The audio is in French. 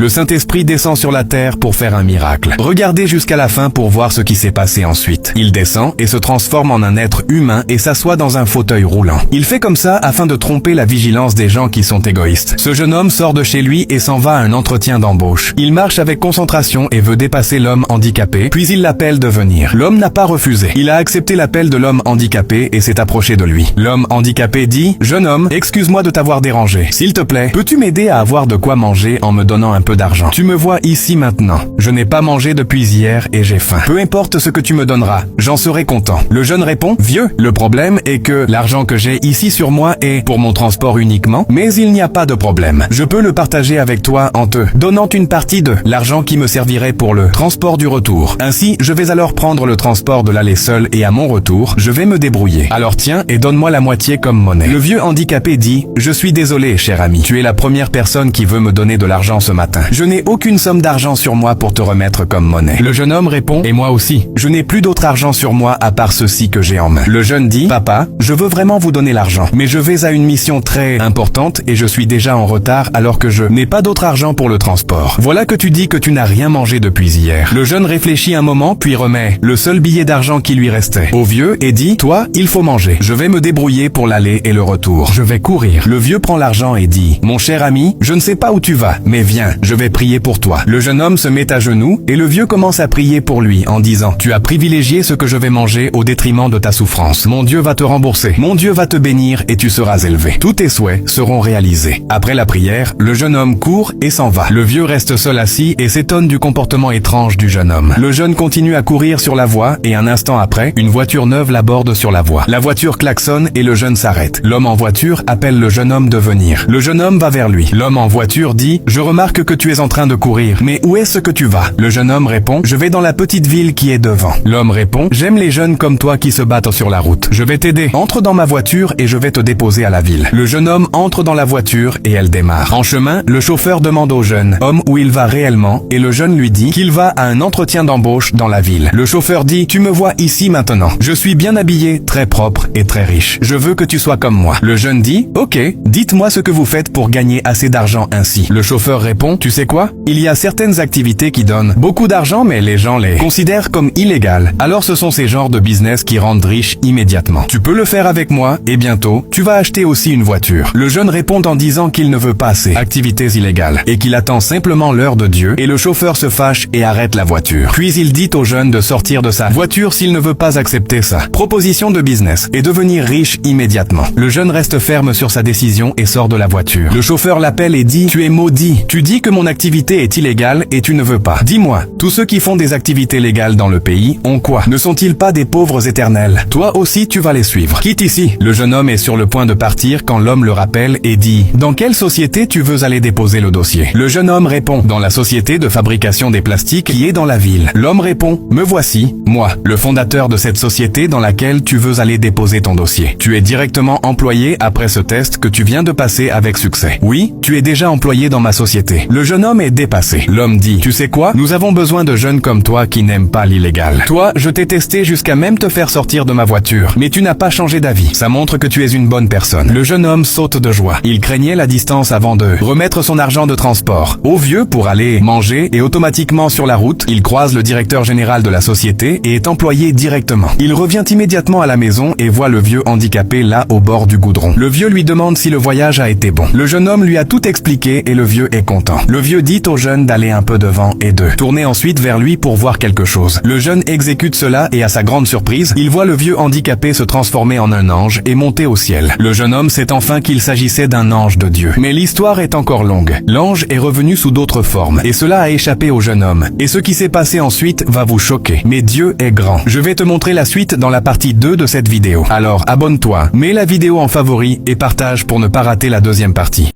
Le Saint-Esprit descend sur la terre pour faire un miracle. Regardez jusqu'à la fin pour voir ce qui s'est passé ensuite. Il descend et se transforme en un être humain et s'assoit dans un fauteuil roulant. Il fait comme ça afin de tromper la vigilance des gens qui sont égoïstes. Ce jeune homme sort de chez lui et s'en va à un entretien d'embauche. Il marche avec concentration et veut dépasser l'homme handicapé, puis il l'appelle de venir. L'homme n'a pas refusé. Il a accepté l'appel de l'homme handicapé et s'est approché de lui. L'homme handicapé dit « Jeune homme, excuse-moi de t'avoir dérangé. S'il te plaît, peux-tu m'aider à avoir de quoi manger en me donnant un peu d'argent? Tu me vois ici maintenant. Je n'ai pas mangé depuis hier et j'ai faim. Peu importe ce que tu me donneras, j'en serai content. » Le jeune répond « Vieux, le problème est que l'argent que j'ai ici sur moi est pour mon transport uniquement, mais il n'y a pas de problème. Je peux le partager avec toi en te donnant une partie de l'argent qui me servirait pour le transport du retour. Ainsi, je vais alors prendre le transport de l'aller seul et à mon retour, je vais me débrouiller. Alors tiens et donne-moi la moitié comme monnaie. » Le vieux handicapé dit « Je suis désolé, cher ami. Tu es la première personne qui veut me donner de l'argent ce matin. Je n'ai aucune somme d'argent sur moi pour te remettre comme monnaie. » Le jeune homme répond « Et moi aussi. Je n'ai plus d'autre argent sur moi à part ceci que j'ai en main. » Le jeune dit « Papa, je veux vraiment vous donner l'argent, mais je vais à une mission très importante et je suis déjà en retard alors que je n'ai pas d'autre argent pour le transport. Voilà que tu dis que tu n'as rien mangé depuis hier. » Le jeune réfléchit un moment puis remet le seul billet d'argent qui lui restait au vieux et dit « Toi, il faut manger. Je vais me débrouiller pour l'aller et le retour. Je vais courir. » Le vieux prend l'argent et dit « Mon cher ami, je ne sais pas où tu vas, mais viens, je vais prier pour toi. » Le jeune homme se met à genoux et le vieux commence à prier pour lui en disant « Tu as privilégié ce que je vais manger au détriment de ta souffrance. Mon Dieu va te rembourser. Mon Dieu va te bénir et tu seras élevé. Tous tes souhaits seront réalisés. » Après la prière, le jeune homme court et s'en va. Le vieux reste seul assis et s'étonne du comportement étrange du jeune homme. Le jeune continue à courir sur la voie et un instant après, une voiture neuve l'aborde sur la voie. La voiture klaxonne et le jeune s'arrête. L'homme en voiture appelle le jeune homme de venir. Le jeune homme va vers lui. L'homme en voiture dit « Je remarque que tu es en train de courir, mais où est-ce que tu vas ?» Le jeune homme répond « Je vais dans la petite ville qui est devant. » L'homme répond « J'aime les jeunes comme toi qui se battent sur la route. Je vais t'aider. Entre dans ma voiture et je vais te déposer à la ville. » Le jeune homme entre dans la voiture et elle démarre. En chemin, le chauffeur demande au jeune homme où il va réellement et le jeune lui dit qu'il va à un entretien d'embauche dans la ville. Le chauffeur dit « Tu me vois ici maintenant. Je suis bien habillé, très propre et très riche. Je veux que tu sois comme moi. » Le jeune dit « Ok, dites-moi ce que vous faites pour gagner assez d'argent ainsi. » Le chauffeur répond « Tu sais quoi? Il y a certaines activités qui donnent beaucoup d'argent mais les gens les considèrent comme illégales. Alors ce sont ces genres de business qui rendent riches immédiatement. Tu peux le faire avec moi et bientôt, tu vas acheter aussi une voiture. » Le jeune répond en disant qu'il ne veut pas ces activités illégales et qu'il attend simplement l'heure de Dieu et le chauffeur se fâche et arrête la voiture. Puis il dit au jeune de sortir de sa voiture s'il ne veut pas accepter sa proposition de business et devenir riche immédiatement. Le jeune reste ferme sur sa décision et sort de la voiture. Le chauffeur l'appelle et dit « Tu es maudit. Tu dis que mon activité est illégale et tu ne veux pas. Dis-moi, tous ceux qui font des activités légales dans le pays ont quoi? Ne sont-ils pas des pauvres éternels? Toi aussi tu vas les suivre. Quitte ici. » Le jeune homme est sur le point de partir quand l'homme le rappelle et dit « Dans quelle société tu veux aller déposer le dossier? » Le jeune homme répond « Dans la société de fabrication des plastiques qui est dans la ville. » L'homme répond « Me voici, moi, le fondateur de cette société dans laquelle tu veux aller déposer ton dossier. Tu es directement employé après ce test que tu viens de passer avec succès. Oui, tu es déjà employé dans ma société. » Le jeune homme est dépassé. L'homme dit « Tu sais quoi? Nous avons besoin de jeunes comme toi qui n'aiment pas l'illégal. Toi, je t'ai testé jusqu'à même te faire sortir de ma voiture, mais tu n'as pas changé d'avis. Ça montre que tu es une bonne personne. » Le jeune homme saute de joie. Il craignait la distance avant de remettre son argent de transport au vieux pour aller manger et automatiquement sur la route, il croise le directeur général de la société et est employé directement. Il revient immédiatement à la maison et voit le vieux handicapé là au bord du goudron. Le vieux lui demande si le voyage a été bon. Le jeune homme lui a tout expliqué et le vieux est content. Le vieux dit au jeune d'aller un peu devant et de tourner ensuite vers lui pour voir quelque chose. Le jeune exécute cela et à sa grande surprise, il voit le vieux handicapé se transformer en un ange et monter au ciel. Le jeune homme sait enfin qu'il s'agissait d'un ange de Dieu. Mais l'histoire est encore longue. L'ange est revenu sous d'autres formes et cela a échappé au jeune homme. Et ce qui s'est passé ensuite va vous choquer. Mais Dieu est grand. Je vais te montrer la suite dans la partie 2 de cette vidéo. Alors abonne-toi, mets la vidéo en favori et partage pour ne pas rater la deuxième partie.